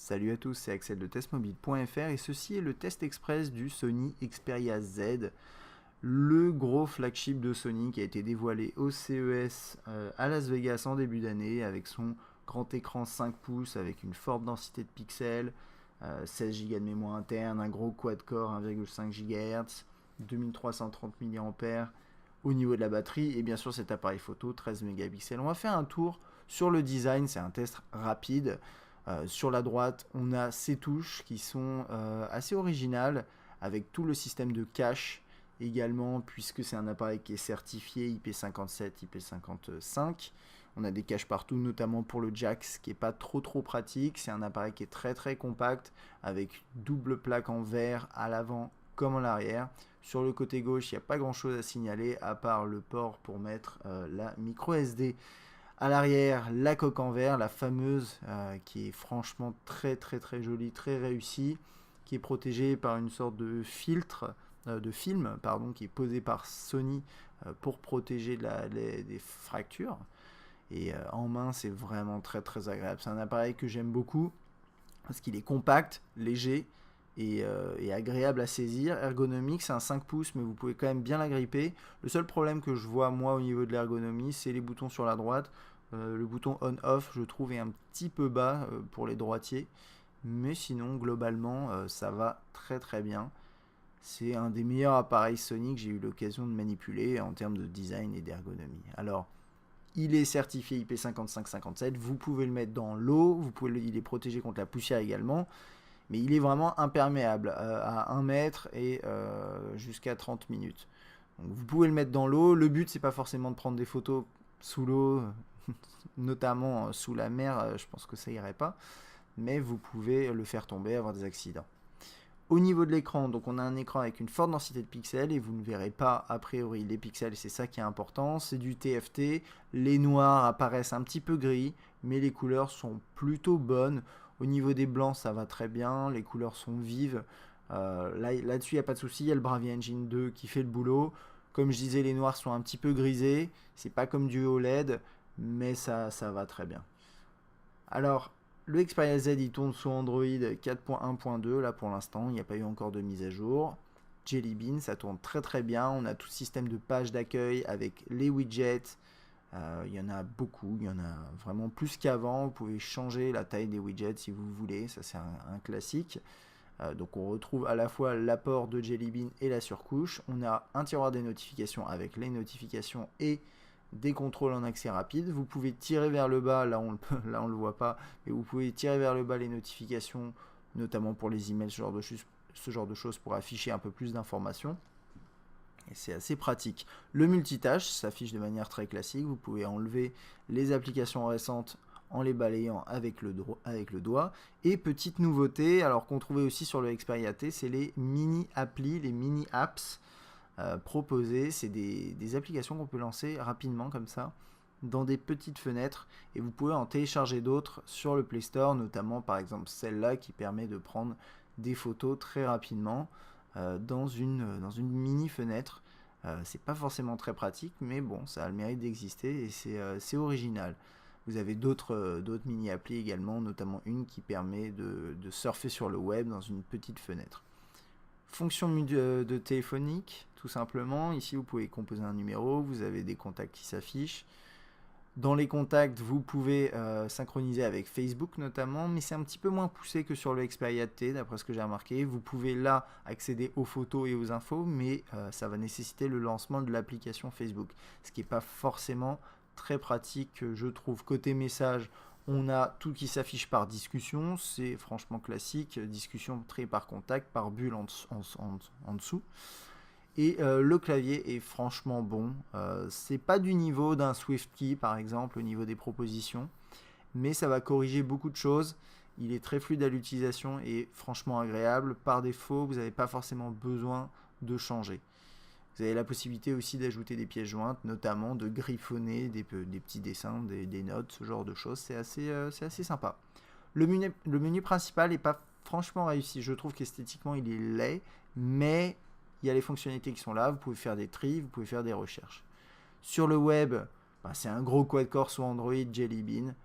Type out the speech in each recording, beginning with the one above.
Salut à tous, c'est Axel de testmobile.fr et ceci est le test express du Sony Xperia Z, le gros flagship de Sony qui a été dévoilé au CES à Las Vegas en début d'année avec son grand écran 5 pouces avec une forte densité de pixels, 16 Go de mémoire interne, un gros quad-core 1,5 GHz, 2330 mAh au niveau de la batterie et bien sûr cet appareil photo 13 mégapixels. On va faire un tour sur le design, c'est un test rapide. Sur la droite, on a ces touches qui sont assez originales avec tout le système de cache également, puisque c'est un appareil qui est certifié IP57, IP55. On a des caches partout, notamment pour le jack, ce qui n'est pas trop pratique. C'est un appareil qui est très compact avec double plaque en verre à l'avant comme à l'arrière. Sur le côté gauche, il n'y a pas grand chose à signaler à part le port pour mettre la micro SD. À l'arrière, la coque en verre, la fameuse, qui est franchement très jolie, très réussie, qui est protégée par une sorte de filtre, de film, pardon, qui est posé par Sony pour protéger des fractures. Et en main, c'est vraiment très agréable. C'est un appareil que j'aime beaucoup parce qu'il est compact, léger et agréable à saisir. Ergonomique, c'est un 5 pouces, mais vous pouvez quand même bien l'agripper. Le seul problème que je vois moi au niveau de l'ergonomie, c'est les boutons sur la droite. Le bouton on-off, je trouve, est un petit peu bas pour les droitiers. Mais sinon, globalement, ça va très bien. C'est un des meilleurs appareils Sony que j'ai eu l'occasion de manipuler en termes de design et d'ergonomie. Alors, il est certifié IP55-57, vous pouvez le mettre dans l'eau, il est protégé contre la poussière également, mais il est vraiment imperméable à 1 mètre et jusqu'à 30 minutes. Donc vous pouvez le mettre dans l'eau, le but c'est pas forcément de prendre des photos sous l'eau, notamment sous la mer, je pense que ça irait pas, mais vous pouvez le faire tomber, avoir des accidents. Au niveau de l'écran, donc on a un écran avec une forte densité de pixels et vous ne verrez pas a priori les pixels, c'est ça qui est important, c'est du TFT, les noirs apparaissent un petit peu gris, mais les couleurs sont plutôt bonnes. Au niveau des blancs, ça va très bien, les couleurs sont vives, là-dessus il n'y a pas de souci, il y a le Bravia Engine 2 qui fait le boulot. Comme je disais, les noirs sont un petit peu grisés, c'est pas comme du OLED, mais ça va très bien. Alors, le Xperia Z il tourne sous Android 4.1.2, là pour l'instant, il n'y a pas eu encore de mise à jour. Jelly Bean, ça tourne très bien, on a tout le système de page d'accueil avec les widgets, il y en a beaucoup, il y en a vraiment plus qu'avant, vous pouvez changer la taille des widgets si vous voulez, ça c'est un classique. Donc on retrouve à la fois l'apport de Jelly Bean et la surcouche, on a un tiroir des notifications avec les notifications et des contrôles en accès rapide. Vous pouvez tirer vers le bas, là on le voit pas, mais vous pouvez tirer vers le bas les notifications, notamment pour les emails, ce genre de choses pour afficher un peu plus d'informations. Et c'est assez pratique. Le multitâche s'affiche de manière très classique. Vous pouvez enlever les applications récentes en les balayant avec le doigt. Et petite nouveauté, alors qu'on trouvait aussi sur le Xperia T, c'est les mini-applis, les mini-apps proposées. C'est des applications qu'on peut lancer rapidement comme ça dans des petites fenêtres et vous pouvez en télécharger d'autres sur le Play Store, notamment par exemple celle-là qui permet de prendre des photos très rapidement dans une mini fenêtre. C'est pas forcément très pratique, mais bon, ça a le mérite d'exister et c'est original. Vous avez d'autres mini-applis également, notamment une qui permet de surfer sur le web dans une petite fenêtre. Fonction de téléphonique, tout simplement. Ici, vous pouvez composer un numéro, vous avez des contacts qui s'affichent. Dans les contacts, vous pouvez synchroniser avec Facebook notamment, mais c'est un petit peu moins poussé que sur le Xperia T, d'après ce que j'ai remarqué. Vous pouvez là accéder aux photos et aux infos, mais ça va nécessiter le lancement de l'application Facebook, ce qui n'est pas forcément très pratique, je trouve. Côté message, on a tout qui s'affiche par discussion, c'est franchement classique, discussion triée par contact, par bulle en dessous. Et le clavier est franchement bon. C'est pas du niveau d'un SwiftKey par exemple au niveau des propositions, mais ça va corriger beaucoup de choses. Il est très fluide à l'utilisation et franchement agréable. Par défaut, vous n'avez pas forcément besoin de changer. Vous avez la possibilité aussi d'ajouter des pièces jointes, notamment de griffonner des petits dessins, des notes, ce genre de choses. C'est assez sympa. Le menu principal n'est pas franchement réussi. Je trouve qu'esthétiquement il est laid, mais il y a les fonctionnalités qui sont là. Vous pouvez faire des tris, vous pouvez faire des recherches. Sur le web, c'est un gros quad-core sous Android Jelly Bean.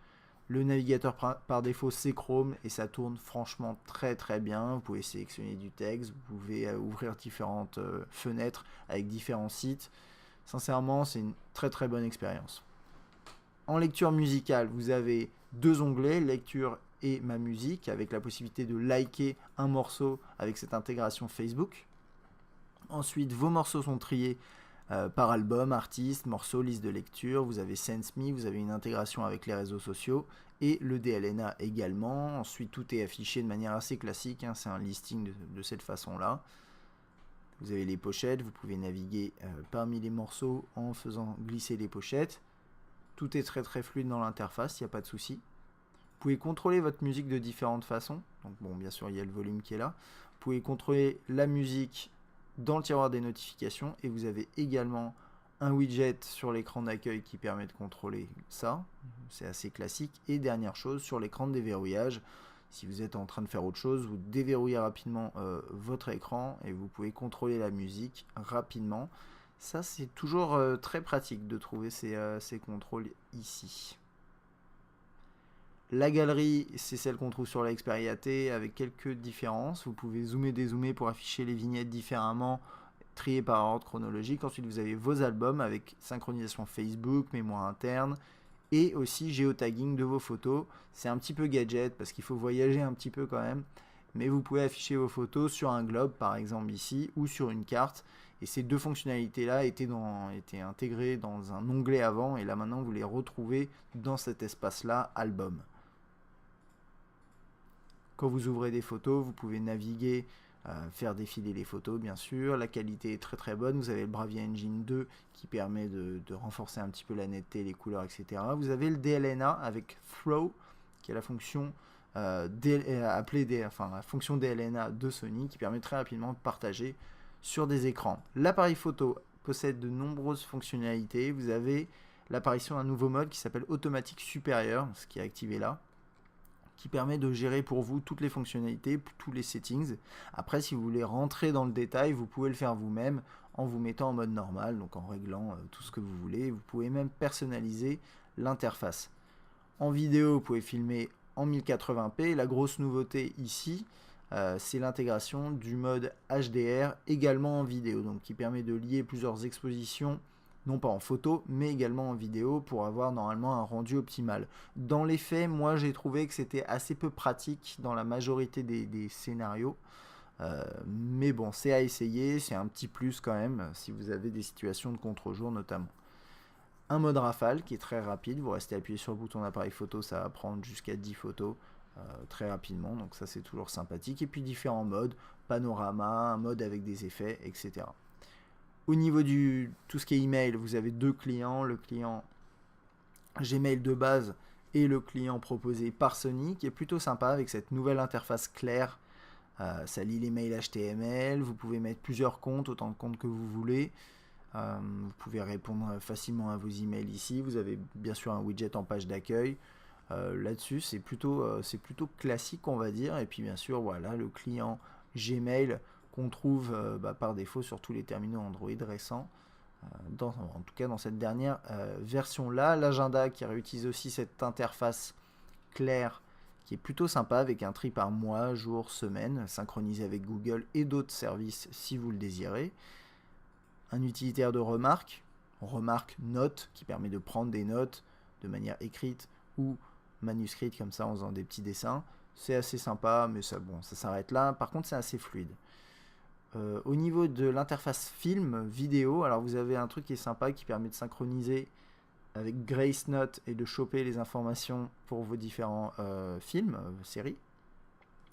Le navigateur par défaut c'est Chrome et ça tourne franchement très très bien. Vous pouvez sélectionner du texte, vous pouvez ouvrir différentes fenêtres avec différents sites. Sincèrement, c'est une très très bonne expérience. En lecture musicale, vous avez 2 onglets, lecture et ma musique, avec la possibilité de liker un morceau avec cette intégration Facebook. Ensuite, vos morceaux sont triés par album, artiste, morceau, liste de lecture. Vous avez SenseMe, vous avez une intégration avec les réseaux sociaux et le DLNA également. Ensuite, tout est affiché de manière assez classique, hein, c'est un listing de cette façon-là. Vous avez les pochettes, vous pouvez naviguer parmi les morceaux en faisant glisser les pochettes. Tout est très très fluide dans l'interface, il n'y a pas de souci. Vous pouvez contrôler votre musique de différentes façons. Donc bon, bien sûr, il y a le volume qui est là. Vous pouvez contrôler la musique dans le tiroir des notifications et vous avez également un widget sur l'écran d'accueil qui permet de contrôler ça. C'est assez classique. Et dernière chose, sur l'écran de déverrouillage, si vous êtes en train de faire autre chose, vous déverrouillez rapidement votre écran et vous pouvez contrôler la musique rapidement. Ça, c'est toujours très pratique de trouver ces contrôles ici. La galerie, c'est celle qu'on trouve sur la Xperia T avec quelques différences. Vous pouvez zoomer, dézoomer pour afficher les vignettes différemment, trier par ordre chronologique. Ensuite, vous avez vos albums avec synchronisation Facebook, mémoire interne et aussi géotagging de vos photos. C'est un petit peu gadget parce qu'il faut voyager un petit peu quand même. Mais vous pouvez afficher vos photos sur un globe, par exemple ici, ou sur une carte. Et ces 2 fonctionnalités-là étaient intégrées dans un onglet avant. Et là, maintenant, vous les retrouvez dans cet espace-là, album. Quand vous ouvrez des photos, vous pouvez naviguer, faire défiler les photos, bien sûr. La qualité est très très bonne. Vous avez le Bravia Engine 2 qui permet de renforcer un petit peu la netteté, les couleurs, etc. Vous avez le DLNA avec Throw, qui est la fonction la fonction DLNA de Sony qui permet très rapidement de partager sur des écrans. L'appareil photo possède de nombreuses fonctionnalités. Vous avez l'apparition d'un nouveau mode qui s'appelle automatique supérieur, ce qui est activé là, qui permet de gérer pour vous toutes les fonctionnalités, tous les settings. Après, si vous voulez rentrer dans le détail, vous pouvez le faire vous-même en vous mettant en mode normal, donc en réglant tout ce que vous voulez. Vous pouvez même personnaliser l'interface. En vidéo, vous pouvez filmer en 1080p. La grosse nouveauté ici, c'est l'intégration du mode HDR également en vidéo, donc qui permet de lier plusieurs expositions, non pas en photo, mais également en vidéo pour avoir normalement un rendu optimal. Dans les faits, moi j'ai trouvé que c'était assez peu pratique dans la majorité des scénarios. Mais bon, c'est à essayer, c'est un petit plus quand même, si vous avez des situations de contre-jour notamment. Un mode rafale qui est très rapide, vous restez appuyé sur le bouton d'appareil photo, ça va prendre jusqu'à 10 photos très rapidement, donc ça c'est toujours sympathique. Et puis différents modes, panorama, un mode avec des effets, etc. Au niveau du tout ce qui est email, vous avez 2 clients, le client Gmail de base et le client proposé par Sony, qui est plutôt sympa avec cette nouvelle interface claire. Ça lit les mails HTML, vous pouvez mettre plusieurs comptes, autant de comptes que vous voulez. Vous pouvez répondre facilement à vos emails ici. Vous avez bien sûr un widget en page d'accueil. Là-dessus, c'est plutôt classique, on va dire. Et puis bien sûr, voilà, le client Gmail qu'on trouve par défaut sur tous les terminaux Android récents. En tout cas, dans cette dernière version-là, l'agenda qui réutilise aussi cette interface claire qui est plutôt sympa avec un tri par mois, jour, semaine, synchronisé avec Google et d'autres services si vous le désirez. Un utilitaire de remarque note qui permet de prendre des notes de manière écrite ou manuscrite comme ça en faisant des petits dessins. C'est assez sympa, mais ça s'arrête là. Par contre, c'est assez fluide. Au niveau de l'interface film, vidéo, alors vous avez un truc qui est sympa qui permet de synchroniser avec Grace Note et de choper les informations pour vos différents films, séries,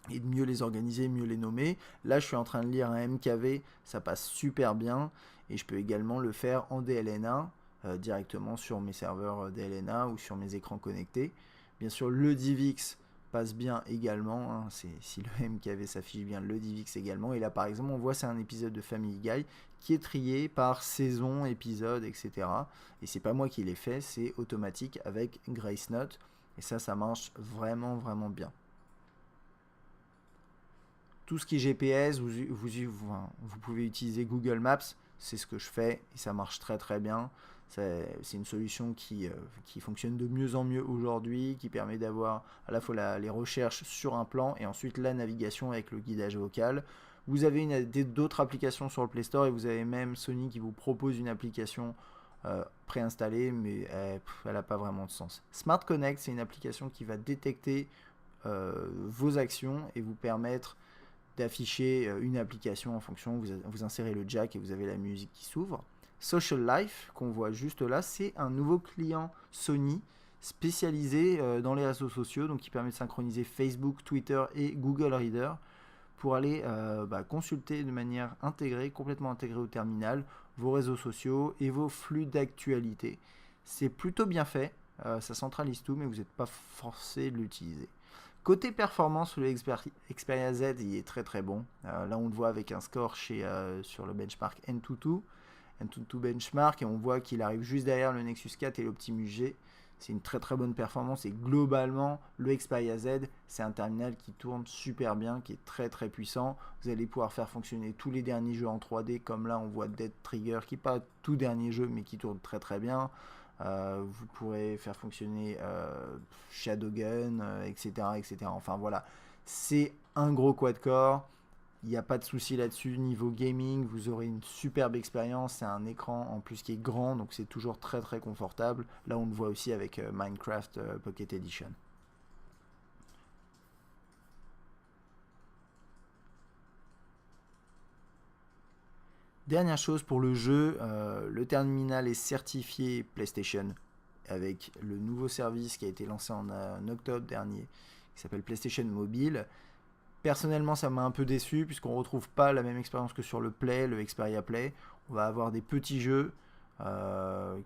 et de mieux les organiser, mieux les nommer. Là, je suis en train de lire un MKV, ça passe super bien, et je peux également le faire en DLNA, directement sur mes serveurs DLNA ou sur mes écrans connectés. Bien sûr, le DivX passe bien également, hein, si le MKV s'affiche bien, le DivX également. Et là, par exemple, on voit c'est un épisode de Family Guy qui est trié par saison, épisode, etc. Et c'est pas moi qui l'ai fait, c'est automatique avec Grace Note. Et ça marche vraiment, vraiment bien. Tout ce qui est GPS, vous pouvez utiliser Google Maps, c'est ce que je fais et ça marche très très bien. C'est une solution qui fonctionne de mieux en mieux aujourd'hui, qui permet d'avoir à la fois les recherches sur un plan et ensuite la navigation avec le guidage vocal. Vous avez d'autres applications sur le Play Store et vous avez même Sony qui vous propose une application préinstallée, mais elle n'a pas vraiment de sens. Smart Connect, c'est une application qui va détecter vos actions et vous permettre d'afficher une application en fonction. Vous insérez le jack et vous avez la musique qui s'ouvre. Social Life, qu'on voit juste là, c'est un nouveau client Sony spécialisé dans les réseaux sociaux, donc qui permet de synchroniser Facebook, Twitter et Google Reader pour aller consulter de manière intégrée, complètement intégrée au terminal, vos réseaux sociaux et vos flux d'actualité. C'est plutôt bien fait, ça centralise tout, mais vous n'êtes pas forcé de l'utiliser. Côté performance, le Xperia Z il est très très bon. Là on le voit avec un score sur le benchmark N22 benchmark, et on voit qu'il arrive juste derrière le Nexus 4 et l'Optimus G. C'est une très très bonne performance, et globalement le Xperia Z c'est un terminal qui tourne super bien, qui est très très puissant. Vous allez pouvoir faire fonctionner tous les derniers jeux en 3D, comme là on voit Dead Trigger qui n'est pas tout dernier jeu mais qui tourne très très bien. Vous pourrez faire fonctionner Shadowgun, etc., etc. Enfin voilà, c'est un gros quad-core. Il n'y a pas de souci là-dessus. Niveau gaming, vous aurez une superbe expérience. C'est un écran en plus qui est grand, donc c'est toujours très très confortable. Là, on le voit aussi avec Minecraft Pocket Edition. Dernière chose pour le jeu, le terminal est certifié PlayStation avec le nouveau service qui a été lancé en octobre dernier, qui s'appelle PlayStation Mobile. Personnellement, ça m'a un peu déçu puisqu'on ne retrouve pas la même expérience que sur le Play, le Xperia Play. On va avoir des petits jeux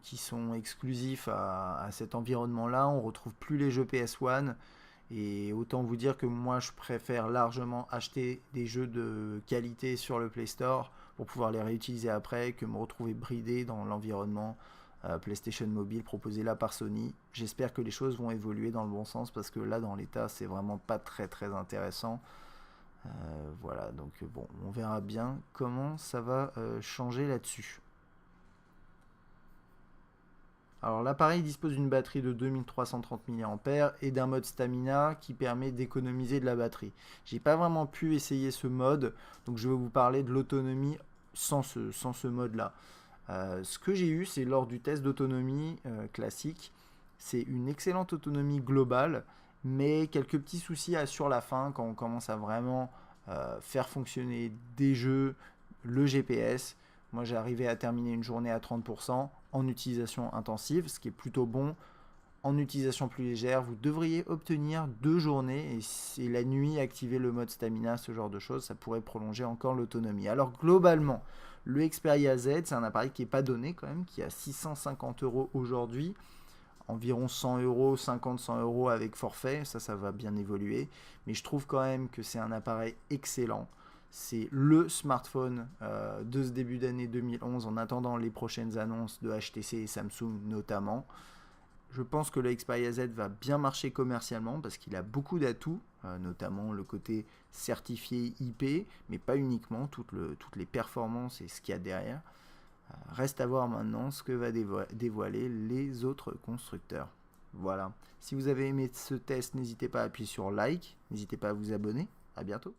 qui sont exclusifs à cet environnement-là. On ne retrouve plus les jeux PS1. Et autant vous dire que moi, je préfère largement acheter des jeux de qualité sur le Play Store pour pouvoir les réutiliser après que me retrouver bridé dans l'environnement PlayStation Mobile proposé là par Sony. J'espère que les choses vont évoluer dans le bon sens parce que là, dans l'état, c'est vraiment pas très très intéressant. Voilà, donc bon, on verra bien comment ça va changer là-dessus. Alors l'appareil dispose d'une batterie de 2330 mAh et d'un mode stamina qui permet d'économiser de la batterie. J'ai pas vraiment pu essayer ce mode, donc je vais vous parler de l'autonomie sans ce mode-là. Ce que j'ai eu, c'est lors du test d'autonomie classique, c'est une excellente autonomie globale, mais quelques petits soucis sur la fin quand on commence à vraiment faire fonctionner des jeux, le GPS. Moi, j'ai arrivé à terminer une journée à 30% en utilisation intensive, ce qui est plutôt bon. En utilisation plus légère, vous devriez obtenir 2 journées et la nuit activer le mode stamina, ce genre de choses, ça pourrait prolonger encore l'autonomie. Alors globalement, le Xperia Z, c'est un appareil qui n'est pas donné quand même, qui est à 650 € aujourd'hui, environ 100 €, 50-100 € avec forfait, ça va bien évoluer, mais je trouve quand même que c'est un appareil excellent. C'est le smartphone de ce début d'année 2011 en attendant les prochaines annonces de HTC et Samsung notamment. Je pense que le Xperia Z va bien marcher commercialement parce qu'il a beaucoup d'atouts, notamment le côté certifié IP, mais pas uniquement, toutes les performances et ce qu'il y a derrière. Reste à voir maintenant ce que va dévoiler les autres constructeurs. Voilà. Si vous avez aimé ce test, n'hésitez pas à appuyer sur like, n'hésitez pas à vous abonner. À bientôt.